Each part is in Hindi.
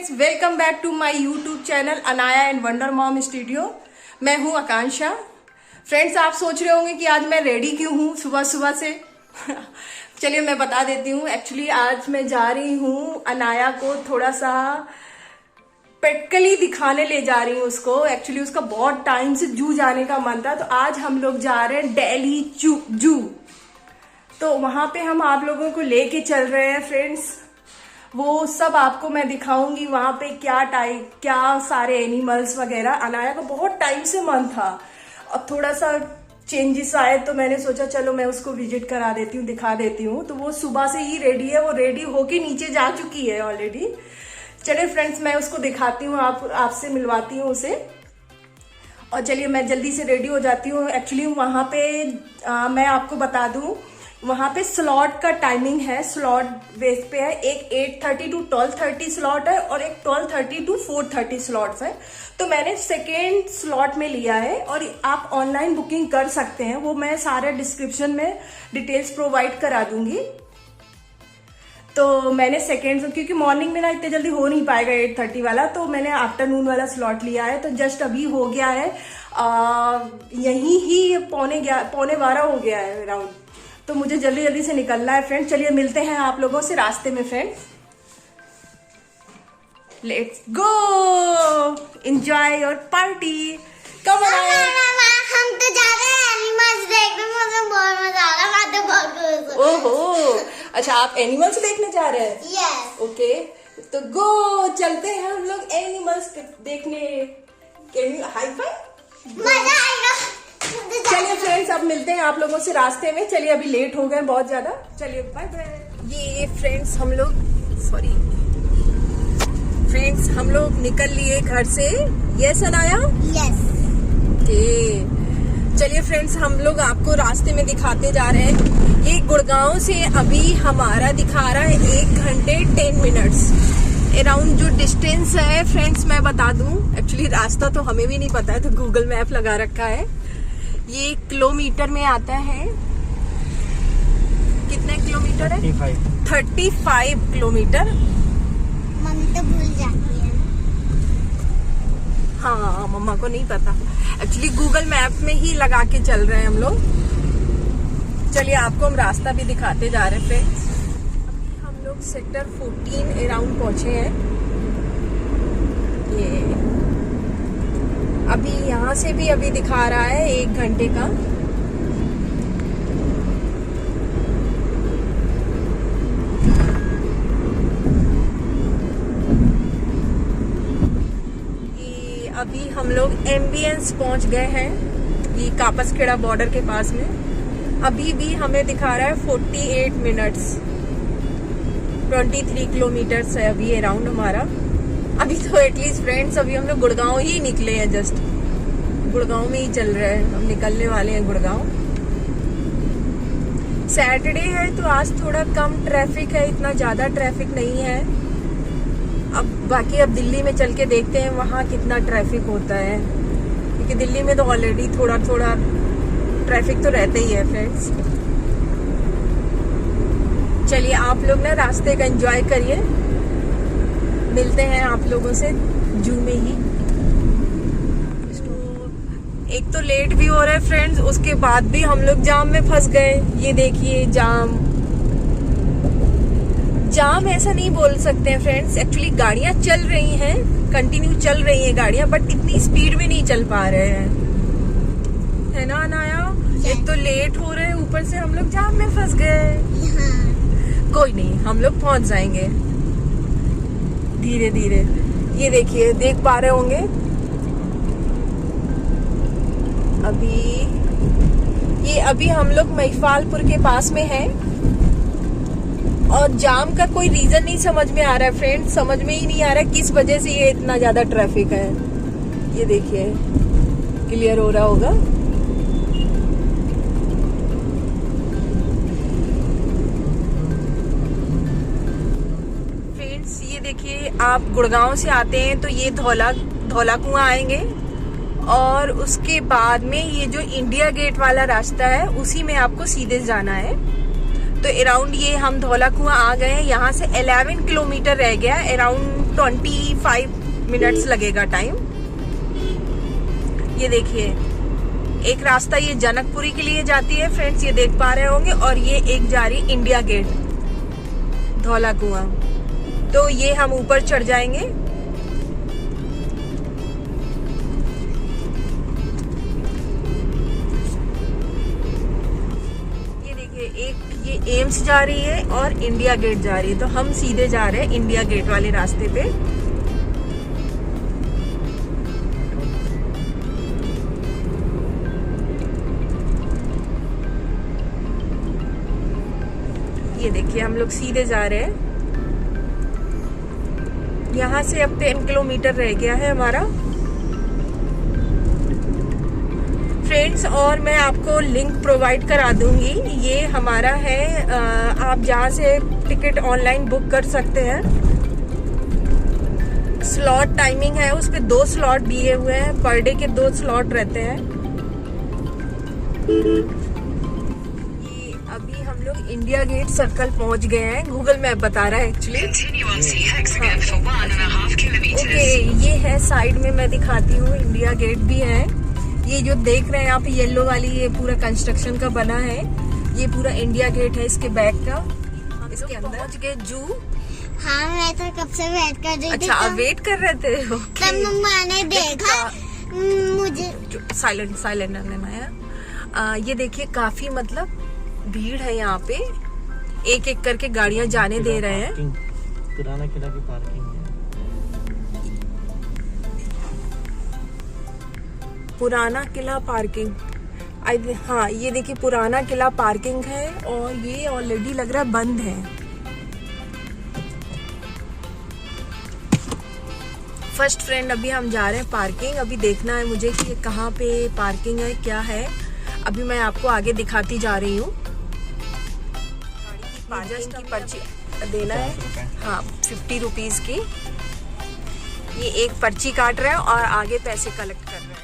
Friends, welcome back to my YouTube channel Anaya and wonder mom studio. मैं हूं आकांक्षा। फ्रेंड्स, आप सोच रहे होंगे कि आज मैं रेडी क्यों हूं सुबह सुबह से। चलिए मैं बता देती हूँ। एक्चुअली आज मैं जा रही हूँ अनाया को थोड़ा सा प्रैक्टिकली दिखाने ले जा रही हूँ उसको। एक्चुअली उसका बहुत टाइम से जू जाने का मन था, तो आज हम लोग जा रहे हैं दिल्ली जू। तो वहां पे हम आप लोगों को लेके चल रहे हैं फ्रेंड्स। वो सब आपको मैं दिखाऊंगी वहां पे क्या सारे एनिमल्स वगैरह। अनाया को बहुत टाइम से मन था, अब थोड़ा सा चेंजेस आए तो मैंने सोचा चलो मैं उसको विजिट करा देती हूँ, दिखा देती हूँ। तो वो सुबह से ही रेडी है, वो रेडी होके नीचे जा चुकी है ऑलरेडी। चलिए फ्रेंड्स, मैं उसको दिखाती हूँ, आपसे मिलवाती हूँ उसे। और चलिए मैं जल्दी से रेडी हो जाती हूँ। एक्चुअली वहां पे मैं आपको बता दूं, वहां पे स्लॉट का टाइमिंग है, स्लॉट बेस पे है। एक 8:30 to 12:30 स्लॉट है और एक 12:30 to 4:30 स्लॉट्स है। तो मैंने सेकेंड स्लॉट में लिया है और आप ऑनलाइन बुकिंग कर सकते हैं। वो मैं सारे डिस्क्रिप्शन में डिटेल्स प्रोवाइड करा दूंगी। तो मैंने सेकेंड, क्योंकि मॉर्निंग में ना इतने जल्दी हो नहीं पाएगा 8:30 वाला, तो मैंने आफ्टरनून वाला स्लॉट लिया है। तो जस्ट अभी हो गया है यहीं ही 11:15 हो गया है अराउंड। तो मुझे जल्दी जल्दी से निकलना है फ्रेंड्स। चलिए मिलते हैं आप लोगों से रास्ते में friends. Let's go enjoy your party. कब आए? हम तो जा रहे हैं एनिमल्स देखने, मुझे बहुत मजा आ रहा है। मैं तो बहुत खुश हूं। ओहो, अच्छा आप एनिमल्स देखने जा रहे हैं? यस। ओके, तो गो चलते हैं हम लोग एनिमल्स देखने। हाई फाई, मजा आएगा। चलिए फ्रेंड्स, अब मिलते हैं आप लोगों से रास्ते में। चलिए अभी लेट हो गए बहुत ज्यादा। चलिए बाय बाय। ये फ्रेंड्स हम लोग निकल लिए घर से। यस अनाया? यस। ओके, चलिए फ्रेंड्स, हम लोग आपको रास्ते में दिखाते जा रहे हैं। ये गुड़गांव से अभी हमारा दिखा रहा है 1 घंटे 10 मिनट्स अराउंड जो डिस्टेंस है फ्रेंड्स। मैं बता दूं, एक्चुअली रास्ता तो हमें भी नहीं पता है, तो गूगल मैप लगा रखा है। ये किलोमीटर में आता है। कितने किलोमीटर है? 35 किलोमीटर। मम्मी तो भूल जाती है। हाँ, मम्मा को नहीं पता। एक्चुअली गूगल मैप में ही लगा के चल रहे हैं हम लोग। चलिए आपको हम रास्ता भी दिखाते जा रहे हैं फ्रेंड्स। अभी हम लोग सेक्टर 14 अराउंड पहुंचे हैं। ये अभी यहाँ से भी अभी दिखा रहा है 1 घंटे का। ये अभी हम लोग एम्बियंस पहुंच गए हैं, ये कापसखेड़ा बॉर्डर के पास में। अभी भी हमें दिखा रहा है 48 मिनट्स, 23 किलोमीटर्स है अभी अराउंड हमारा। अभी तो एटलीस्ट फ्रेंड्स अभी हम लोग गुड़गांव ही निकले हैं, जस्ट गुड़गांव में ही चल रहे हैं, हम निकलने वाले हैं गुड़गांव। सैटरडे है तो आज थोड़ा कम ट्रैफिक है, इतना ज्यादा ट्रैफिक नहीं है। अब बाकी अब दिल्ली में चल के देखते हैं वहाँ कितना ट्रैफिक होता है, क्योंकि दिल्ली में तो ऑलरेडी थोड़ा थोड़ा ट्रैफिक तो रहता ही है फ्रेंड्स। चलिए आप लोग ना रास्ते का एंजॉय करिए, मिलते हैं आप लोगों से जू में ही। एक तो लेट भी हो रहा है फ्रेंड्स, उसके बाद भी हम लोग जाम में फंस गए। ये देखिए जाम ऐसा नहीं बोल सकते हैं फ्रेंड्स। एक्चुअली गाड़ियां चल रही हैं, कंटिन्यू चल रही हैं गाड़ियां, बट इतनी स्पीड में नहीं चल पा रहे हैं, है ना अनाया? एक तो लेट हो रहे हैं, ऊपर से हम लोग जाम में फंस गए। कोई नहीं, हम लोग पहुंच जाएंगे धीरे धीरे। ये देखिए, देख पा रहे होंगे अभी हम लोग महिफालपुर के पास में हैं। और जाम का कोई रीजन नहीं समझ में आ रहा है फ्रेंड्स, समझ में ही नहीं आ रहा है किस वजह से ये इतना ज्यादा ट्रैफिक है। ये देखिए, क्लियर हो रहा होगा। देखिए, आप गुड़गांव से आते हैं तो ये धौला कुआं आएंगे, और उसके बाद में ये जो इंडिया गेट वाला रास्ता है उसी में आपको सीधे जाना है। तो अराउंड ये हम धौला कुआं आ गए हैं। यहाँ से 11 किलोमीटर रह गया, अराउंड 25 मिनट्स लगेगा टाइम। ये देखिए एक रास्ता ये जनकपुरी के लिए जाती है फ्रेंड्स, ये देख पा रहे होंगे, और ये एक जा रही इंडिया गेट धौला कुआं। तो ये हम ऊपर चढ़ जाएंगे। एक ये एम्स जा रही है और इंडिया गेट जा रही है, तो हम सीधे जा रहे हैं इंडिया गेट वाले रास्ते पे। ये देखिए हम लोग सीधे जा रहे हैं। यहाँ से अब 10 किलोमीटर रह गया है हमारा फ्रेंड्स, और मैं आपको लिंक प्रोवाइड करा दूंगी। ये हमारा है, आप जहाँ से टिकट ऑनलाइन बुक कर सकते हैं। स्लॉट टाइमिंग है, उस पे 2 स्लॉट दिए हुए हैं, पर डे के 2 स्लॉट रहते हैं। ये अभी हम लोग इंडिया गेट सर्कल पहुंच गए हैं, गूगल मैप बता रहा है एक्चुअली। ओके, ये है साइड में, मैं दिखाती हूँ, इंडिया गेट भी है। ये जो देख रहे हैं आप येलो वाली, ये पूरा कंस्ट्रक्शन का बना है, ये पूरा इंडिया गेट है इसके बैक का। इसके अंदर पहुंच गए जू। हाँ, मैं तो कब से वेट कर रही थी। अच्छा, आप वेट कर रहे थे? तब मम्मा ने देखा मुझे। साइलेंट है। ये देखिए काफी मतलब भीड़ है यहाँ पे, एक एक करके गाड़ियां जाने दे रहे हैं। पुराना किला की पार्किंग है। पुराना किला पार्किंग, हाँ ये देखिए पुराना किला पार्किंग है, और ये ऑलरेडी लग रहा है बंद है। फर्स्ट फ्रेंड अभी हम जा रहे हैं पार्किंग। अभी देखना है मुझे कि ये कहाँ पे पार्किंग है, क्या है, अभी मैं आपको आगे दिखाती जा रही हूँ। पार्किंग की पर्ची देना है, हाँ 50 रुपीज की। ये एक पर्ची काट रहे हैं और आगे पैसे कलेक्ट कर रहे हैं।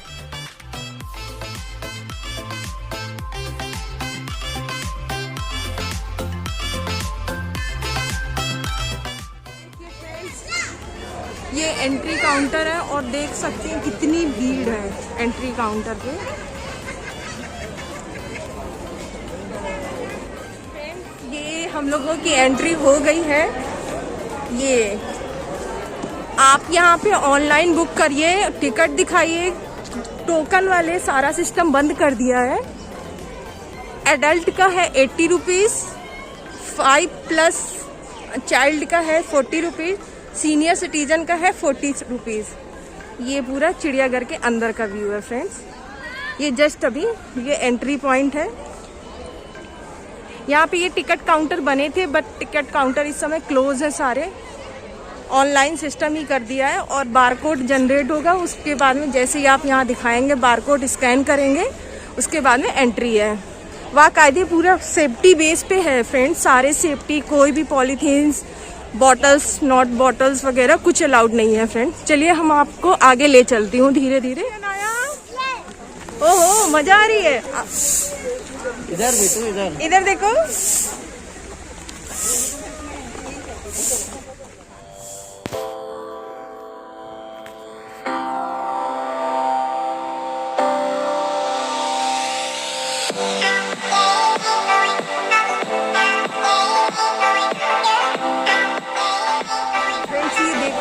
ये एंट्री काउंटर है, और देख सकते हैं कितनी भीड़ है एंट्री काउंटर पे। ये हम लोगों की एंट्री हो गई है। ये आप यहाँ पे ऑनलाइन बुक करिए, टिकट दिखाइए, टोकन वाले सारा सिस्टम बंद कर दिया है। एडल्ट का है 80 रुपीज, 5+ चाइल्ड का है 40 रुपीज, सीनियर सिटीजन का है 40 रुपीज। ये पूरा चिड़ियाघर के अंदर का व्यू है फ्रेंड्स। ये जस्ट अभी ये एंट्री पॉइंट है। यहाँ पे ये टिकट काउंटर बने थे, बट टिकट काउंटर इस समय क्लोज है सारे, ऑनलाइन सिस्टम ही कर दिया है। और बारकोड जनरेट होगा, उसके बाद में जैसे ही आप यहाँ दिखाएंगे बारकोड स्कैन करेंगे, उसके बाद में एंट्री है। बाकायदे पूरा सेफ्टी बेस पे है फ्रेंड्स, सारे सेफ्टी, कोई भी पॉलीथीन्स, बॉटल्स, नॉट बॉटल्स वगैरह कुछ अलाउड नहीं है फ्रेंड्स। चलिए हम आपको आगे ले चलती हूँ धीरे धीरे। ओहो मजा आ रही है। इधर देखो, इधर देखो।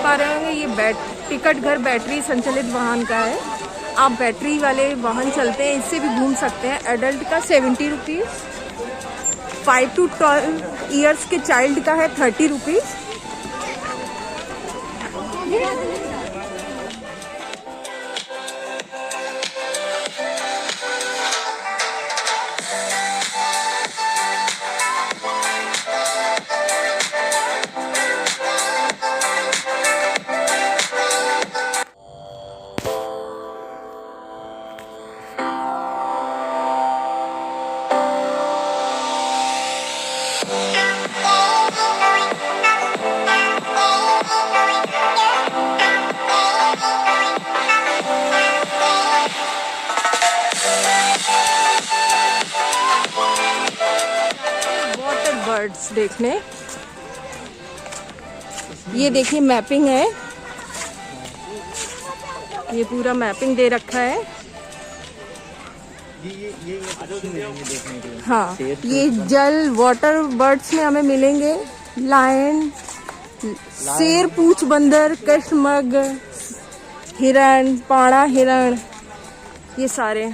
पा रहे होंगे ये टिकट घर बैटरी संचालित वाहन का है। आप बैटरी वाले वाहन चलते हैं, इससे भी घूम सकते हैं। एडल्ट का 70 रुपीज, 5 to 12 ईयर्स के चाइल्ड का है 30 रुपीज। बर्ड्स देखने। ये देखिए मैपिंग है, ये पूरा मैपिंग दे रखा है। ये अच्छी मिलेंगे देखने के लिए। हाँ, ये जल वाटर बर्ड्स में हमें मिलेंगे लायन, शेर, पूछ बंदर, कष्टमग, हिरण, पाड़ा हिरण, ये सारे।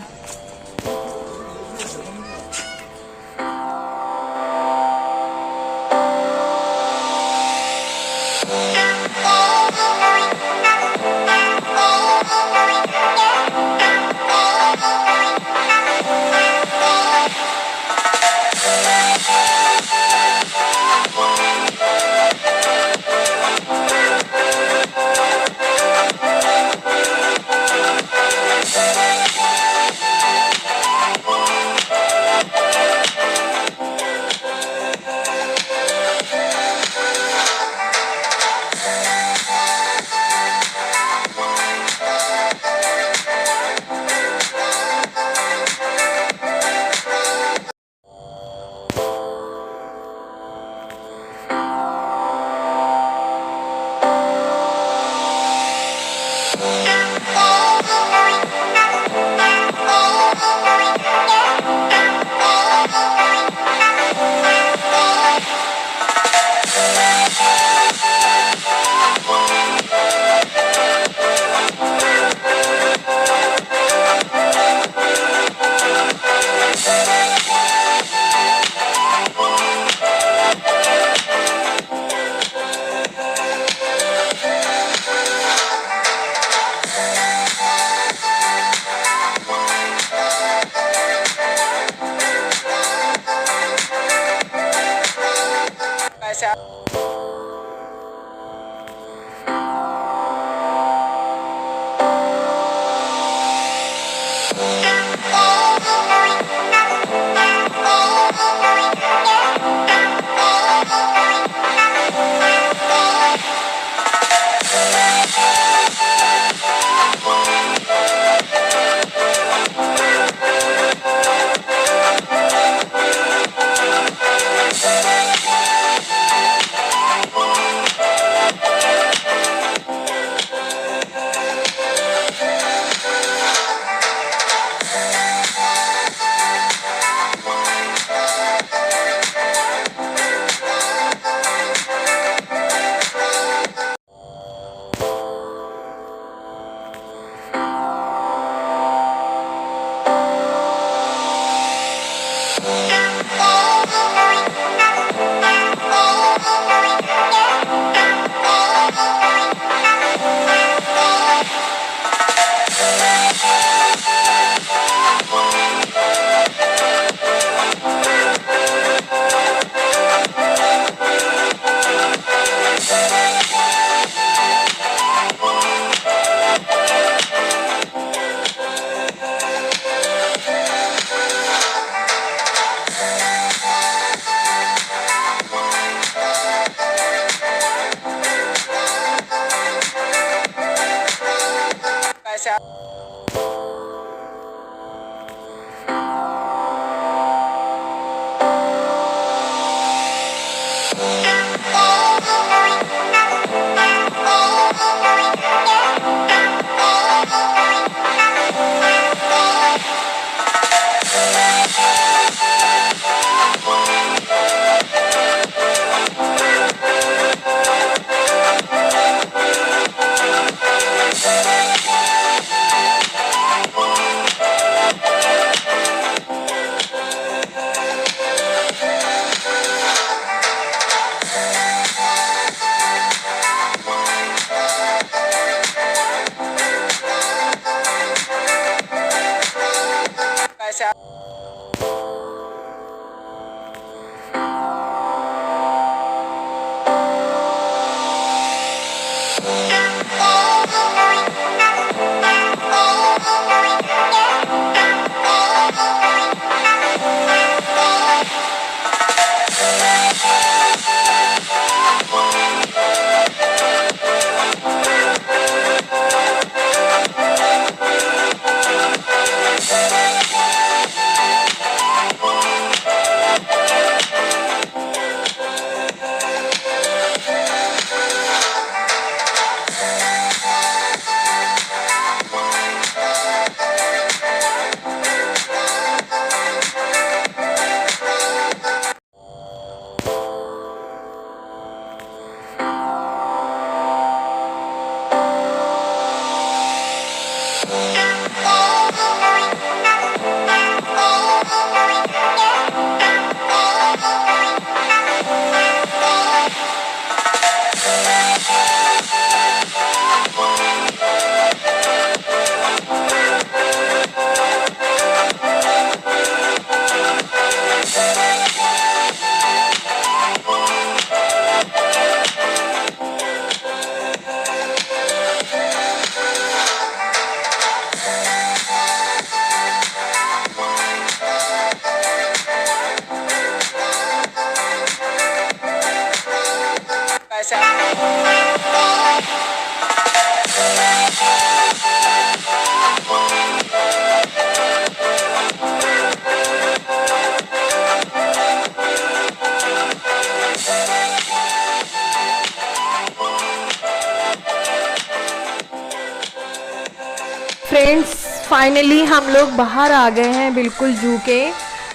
फ्रेंड्स फाइनली हम लोग बाहर आ गए हैं बिल्कुल जू के।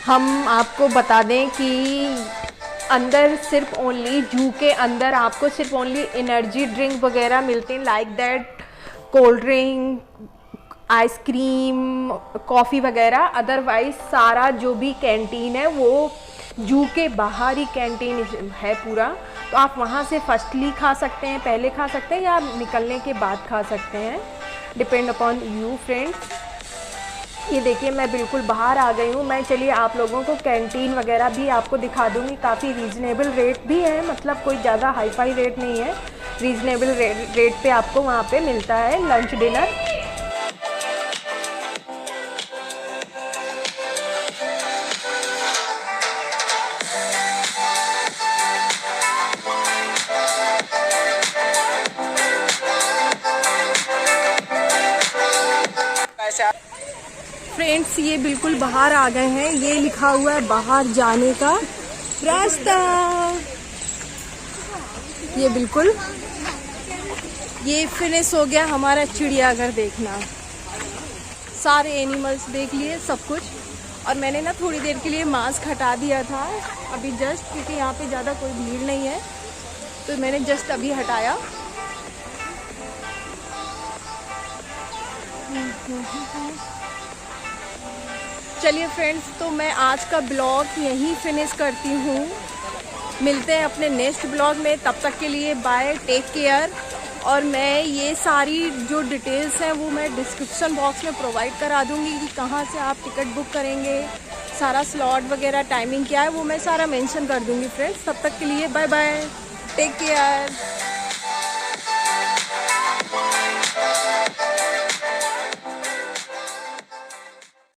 हम आपको बता दें कि अंदर सिर्फ ओनली जू के अंदर आपको सिर्फ ओनली एनर्जी ड्रिंक वगैरह मिलते हैं, like that cold drink, ice cream, coffee वगैरह। अदरवाइज सारा जो भी कैंटीन है वो जू के बाहर ही कैंटीन है पूरा। तो आप वहाँ से फर्स्टली खा सकते हैं, पहले खा सकते हैं, या निकलने के बाद खा सकते हैं, डिपेंड अपॉन यू फ्रेंड्स। ये देखिए मैं बिल्कुल बाहर आ गई हूँ। मैं चलिए आप लोगों को कैंटीन वगैरह भी आपको दिखा दूँगी। काफ़ी रीज़नेबल रेट भी है, मतलब कोई ज़्यादा हाई फाई रेट नहीं है, रीज़नेबल रेट पे आपको वहाँ पे मिलता है लंच डिनर। फ्रेंड्स ये बिल्कुल बाहर आ गए हैं, ये लिखा हुआ है बाहर जाने का रास्ता। ये बिल्कुल ये फिनिश हो गया हमारा चिड़ियाघर देखना। सारे एनिमल्स देख लिए सब कुछ। और मैंने ना थोड़ी देर के लिए मास्क हटा दिया था अभी जस्ट, क्योंकि यहाँ पे ज़्यादा कोई भीड़ नहीं है, तो मैंने जस्ट अभी हटाया। चलिए फ्रेंड्स, तो मैं आज का ब्लॉग यहीं फिनिश करती हूँ। मिलते हैं अपने नेक्स्ट ब्लॉग में, तब तक के लिए बाय, टेक केयर। और मैं ये सारी जो डिटेल्स हैं वो मैं डिस्क्रिप्शन बॉक्स में प्रोवाइड करा दूँगी कि कहाँ से आप टिकट बुक करेंगे, सारा स्लॉट वगैरह टाइमिंग क्या है वो मैं सारा मेंशन कर दूँगी फ्रेंड्स। तब तक के लिए बाय बाय, टेक केयर।